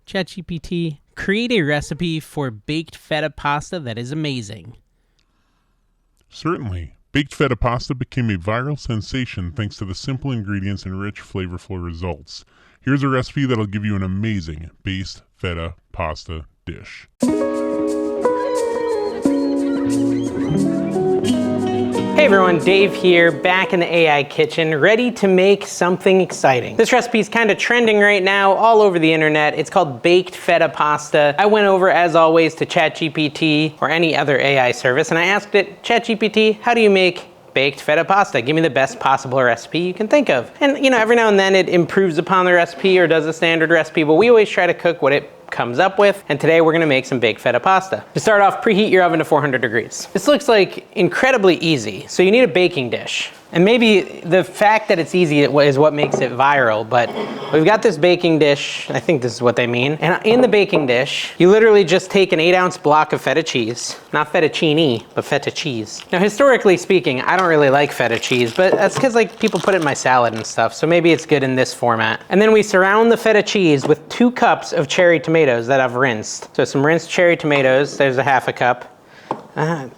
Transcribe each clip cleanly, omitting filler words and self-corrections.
ChatGPT, create a recipe for baked feta pasta that is amazing. Certainly. Baked feta pasta became a viral sensation thanks to the simple ingredients and rich, flavorful results. Here's a recipe that'll give you an amazing baked feta pasta dish. Hey everyone, Dave here, back in the AI kitchen, ready to make something exciting. This recipe is kind of trending right now all over the internet. It's called baked feta pasta. I went over, as always, to ChatGPT or any other AI service, and I asked it, ChatGPT, how do you make baked feta pasta? Give me the best possible recipe you can think of. And you know, every now and then it improves upon the recipe or does a standard recipe, but we always try to cook what it comes up with, and today we're gonna make some baked feta pasta. To start off, preheat your oven to 400 degrees. This looks like incredibly easy, so you need a baking dish. And maybe the fact that it's easy is what makes it viral, but we've got this baking dish, I think this is what they mean, and in the baking dish, you literally just take an 8-ounce block of feta cheese, not fettuccine, but feta cheese. Now, historically speaking, I don't really like feta cheese, but that's because like people put it in my salad and stuff, so maybe it's good in this format. And then we surround the feta cheese with 2 cups of cherry tomatoes that I've rinsed. So some rinsed cherry tomatoes, there's a half a cup.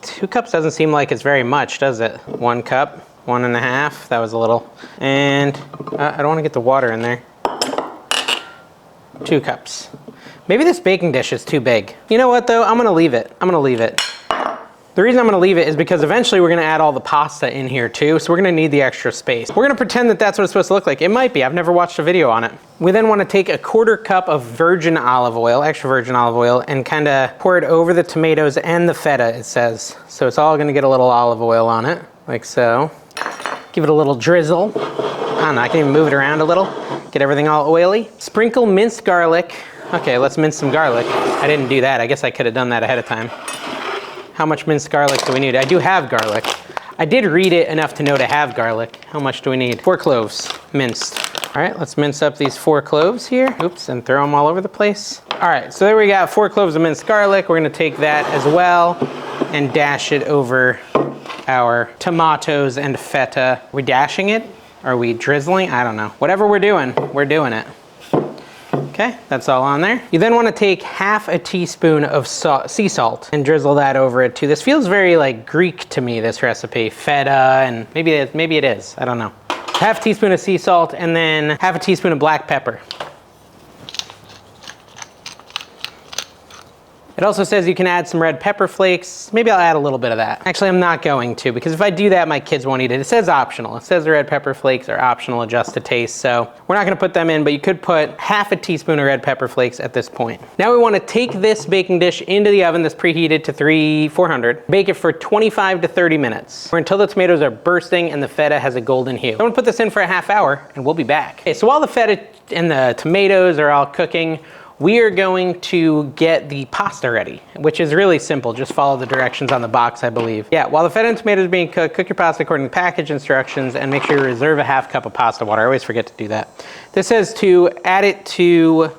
2 cups doesn't seem like it's very much, does it? 1 cup. 1.5, that was a little. And I don't want to get the water in there. 2 cups. Maybe this baking dish is too big. You know what though, I'm gonna leave it. I'm gonna leave it. The reason I'm gonna leave it is because eventually we're gonna add all the pasta in here too, so we're gonna need the extra space. We're gonna pretend that that's what it's supposed to look like. It might be, I've never watched a video on it. We then wanna take a 1/4 cup of virgin olive oil, extra virgin olive oil, and kinda pour it over the tomatoes and the feta, it says. So it's all gonna get a little olive oil on it, like so. Give it a little drizzle. I don't know, I can even move it around a little. Get everything all oily. Sprinkle minced garlic. Okay, let's mince some garlic. I didn't do that, I guess I could have done that ahead of time. How much minced garlic do we need? I do have garlic. I did read it enough to know to have garlic. How much do we need? 4 cloves, minced. All right, let's mince up these 4 cloves here. Oops, and throw them all over the place. All right, so there we got 4 cloves of minced garlic. We're gonna take that as well and dash it over our tomatoes and feta. Are we dashing it? Are we drizzling? I don't know. Whatever we're doing it. Okay, that's all on there. You then want to take half a teaspoon of sea salt and drizzle that over it too. This feels very like Greek to me, this recipe. Feta, and maybe it is, I don't know. Half a teaspoon of sea salt and then half a teaspoon of black pepper. It also says you can add some red pepper flakes. Maybe I'll add a little bit of that. Actually, I'm not going to, because if I do that, my kids won't eat it. It says optional. It says the red pepper flakes are optional, adjust to taste. So we're not gonna put them in, but you could put half a teaspoon of red pepper flakes at this point. Now we wanna take this baking dish into the oven that's preheated to 400. Bake it for 25 to 30 minutes, or until the tomatoes are bursting and the feta has a golden hue. I'm gonna put this in for a half hour and we'll be back. Okay, so while the feta and the tomatoes are all cooking, we are going to get the pasta ready, which is really simple. Just follow the directions on the box, I believe. Yeah, while the feta and tomatoes are being cooked, cook your pasta according to package instructions and make sure you reserve a half cup of pasta water. I always forget to do that. This says to add it to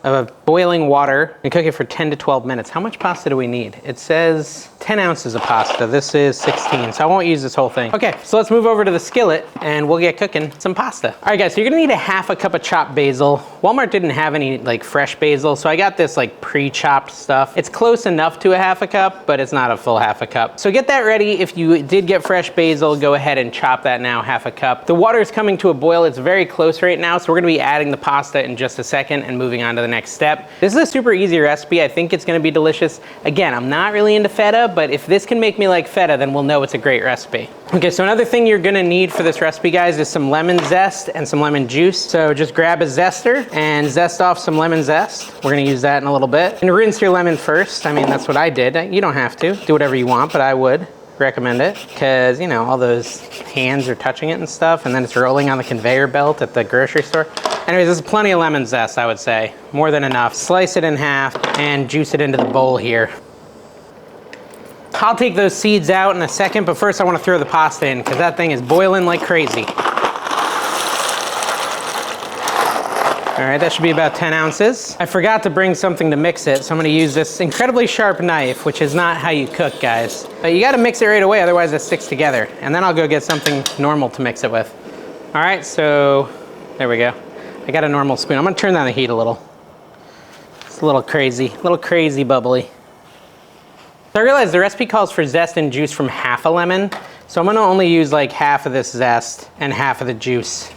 boiling water and cook it for 10 to 12 minutes. How much pasta do we need? It says 10 ounces of pasta. This is 16, so I won't use this whole thing. Okay, so let's move over to the skillet and we'll get cooking some pasta. All right guys, so you're gonna need a half a cup of chopped basil. Walmart didn't have any like fresh basil, so I got this like pre-chopped stuff. It's close enough to a half a cup, but it's not a full half a cup. So get that ready. If you did get fresh basil, go ahead and chop that now, half a cup. The water is coming to a boil. It's very close right now, so we're gonna be adding the pasta in just a second and moving on to the next step. This is a super easy recipe. I think it's gonna be delicious. Again, I'm not really into feta, but if this can make me like feta, then we'll know it's a great recipe. Okay, so another thing you're gonna need for this recipe, guys, is some lemon zest and some lemon juice. So just grab a zester and zest off some lemon zest. We're gonna use that in a little bit. And rinse your lemon first. I mean, that's what I did. You don't have to. Do whatever you want, but I would recommend it because, you know, all those hands are touching it and stuff, and then it's rolling on the conveyor belt at the grocery store. Anyways, there's plenty of lemon zest, I would say. More than enough. Slice it in half and juice it into the bowl here. I'll take those seeds out in a second, but first I want to throw the pasta in because that thing is boiling like crazy. All right, that should be about 10 ounces. I forgot to bring something to mix it, so I'm gonna use this incredibly sharp knife, which is not how you cook, guys. But you gotta mix it right away, otherwise it sticks together. And then I'll go get something normal to mix it with. All right, so there we go. I got a normal spoon. I'm gonna turn down the heat a little. It's a little crazy bubbly. So I realized the recipe calls for zest and juice from half a lemon. So I'm gonna only use like half of this zest and half of the juice.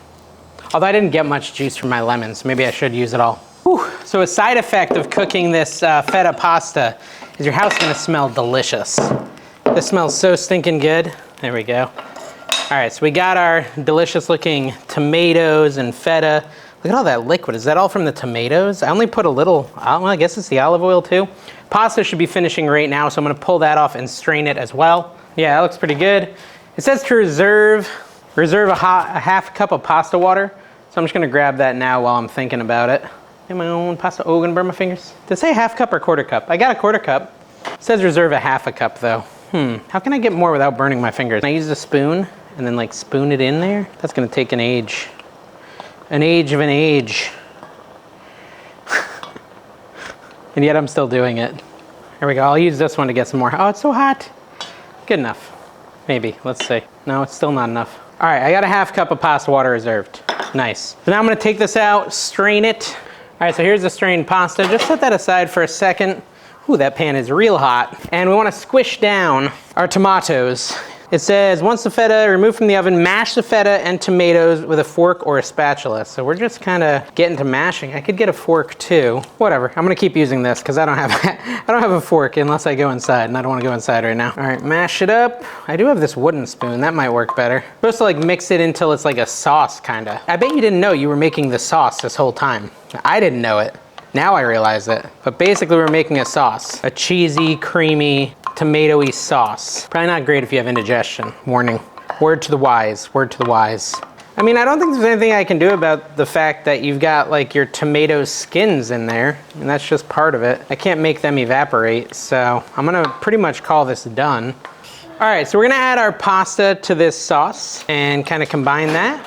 Although I didn't get much juice from my lemons, maybe I should use it all. Whew. So a side effect of cooking this feta pasta is your house is gonna smell delicious. This smells so stinking good. There we go. All right, so we got our delicious looking tomatoes and feta. Look at all that liquid. Is that all from the tomatoes? I only put a little, well, I guess it's the olive oil too. Pasta should be finishing right now, so I'm gonna pull that off and strain it as well. Yeah, that looks pretty good. It says to reserve a half cup of pasta water. So I'm just gonna grab that now while I'm thinking about it. Get my own pasta. Oh, gonna burn my fingers. Did it say half cup or quarter cup? I got a quarter cup. It says reserve a half a cup though. How can I get more without burning my fingers? Can I use a spoon and then like spoon it in there? That's gonna take an age. An age of an age. And yet I'm still doing it. Here we go, I'll use this one to get some more. Oh, it's so hot. Good enough. Maybe, let's see. No, it's still not enough. All right, I got a half cup of pasta water reserved. Nice. So now I'm gonna take this out, strain it. All right, so here's the strained pasta. Just set that aside for a second. Ooh, that pan is real hot. And we wanna squish down our tomatoes. It says, once the feta removed from the oven, mash the feta and tomatoes with a fork or a spatula. So we're just kind of getting to mashing. I could get a fork too. Whatever, I'm gonna keep using this because I don't have a fork unless I go inside, and I don't wanna go inside right now. All right, mash it up. I do have this wooden spoon, that might work better. I'm supposed to like mix it until it's like a sauce kinda. I bet you didn't know you were making the sauce this whole time. I didn't know it. Now I realize it. But basically we're making a sauce. A cheesy, creamy, tomatoey sauce. Probably not great if you have indigestion. Warning. Word to the wise. Word to the wise. I mean, I don't think there's anything I can do about the fact that you've got like your tomato skins in there, and that's just part of it. I can't make them evaporate, so I'm gonna pretty much call this done. All right, so we're gonna add our pasta to this sauce and kind of combine that.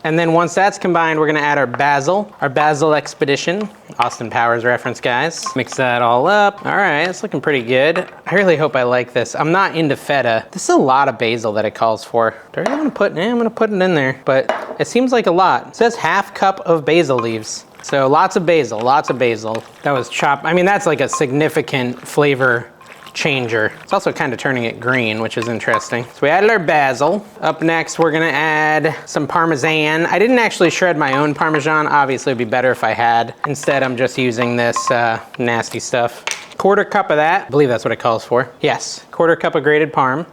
And then once that's combined, we're gonna add our basil expedition. Austin Powers reference, guys. Mix that all up. All right, it's looking pretty good. I really hope I like this. I'm not into feta. This is a lot of basil that it calls for. Do I really wanna put, I'm gonna put it in there, but it seems like a lot. It says half cup of basil leaves. So lots of basil, lots of basil. That was chopped. I mean, that's like a significant flavor changer. It's also kind of turning it green, which is interesting. So we added our basil. Up next, we're gonna add some Parmesan. I didn't actually shred my own Parmesan. Obviously, it'd be better if I had. Instead, I'm just using this nasty stuff. Quarter cup of that. I believe that's what it calls for. Yes, quarter cup of grated Parm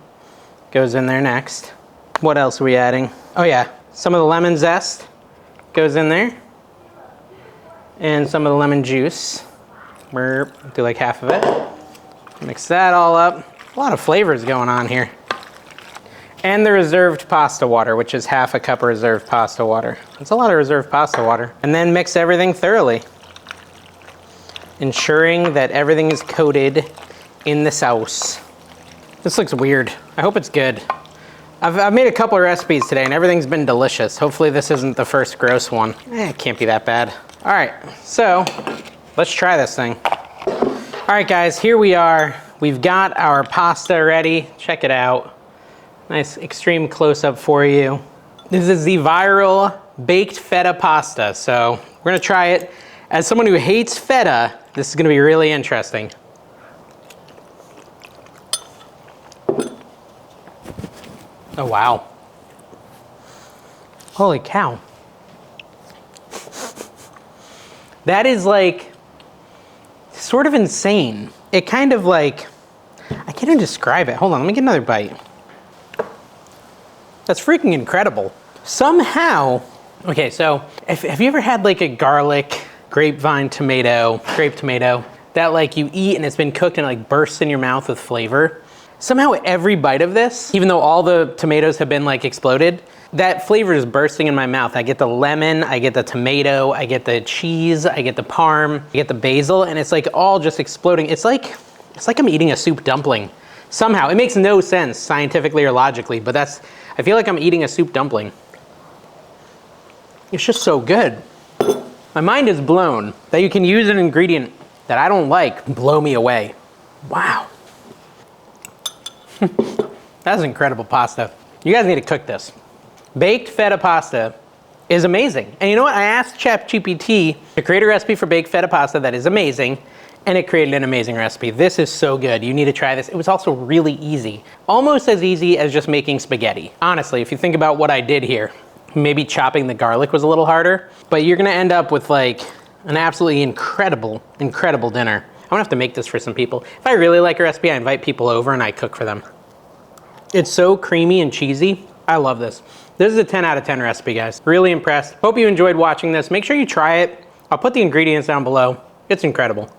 goes in there next. What else are we adding? Oh yeah, some of the lemon zest goes in there. And some of the lemon juice. We're do like half of it. Mix that all up. A lot of flavors going on here. And the reserved pasta water, which is half a cup of reserved pasta water. That's a lot of reserved pasta water. And then mix everything thoroughly, ensuring that everything is coated in the sauce. This looks weird. I hope it's good. I've made a couple of recipes today and everything's been delicious. Hopefully this isn't the first gross one. It can't be that bad. All right, so let's try this thing. All right, guys, here we are. We've got our pasta ready. Check it out. Nice extreme close-up for you. This is the viral baked feta pasta. So we're gonna try it. As someone who hates feta, this is gonna be really interesting. Oh, wow. Holy cow. That is like, sort of insane. It kind of like, I can't even describe it. Hold on, let me get another bite. That's freaking incredible. Somehow, okay, so have you ever had like a garlic grape tomato that like you eat and it's been cooked and it like bursts in your mouth with flavor? Somehow every bite of this, even though all the tomatoes have been like exploded, that flavor is bursting in my mouth. I get the lemon, I get the tomato, I get the cheese, I get the parm, I get the basil, and it's like all just exploding. It's like I'm eating a soup dumpling. Somehow, it makes no sense scientifically or logically, but I feel like I'm eating a soup dumpling. It's just so good. My mind is blown that you can use an ingredient that I don't like, blow me away. Wow. That's incredible pasta. You guys need to cook this. Baked feta pasta is amazing. And you know what? I asked ChatGPT to create a recipe for baked feta pasta that is amazing, and it created an amazing recipe. This is so good. You need to try this. It was also really easy. Almost as easy as just making spaghetti. Honestly, if you think about what I did here, maybe chopping the garlic was a little harder, but you're gonna end up with like an absolutely incredible, incredible dinner. I'm gonna have to make this for some people. If I really like a recipe, I invite people over and I cook for them. It's so creamy and cheesy. I love this. This is a 10 out of 10 recipe, guys. Really impressed. Hope you enjoyed watching this. Make sure you try it. I'll put the ingredients down below. It's incredible.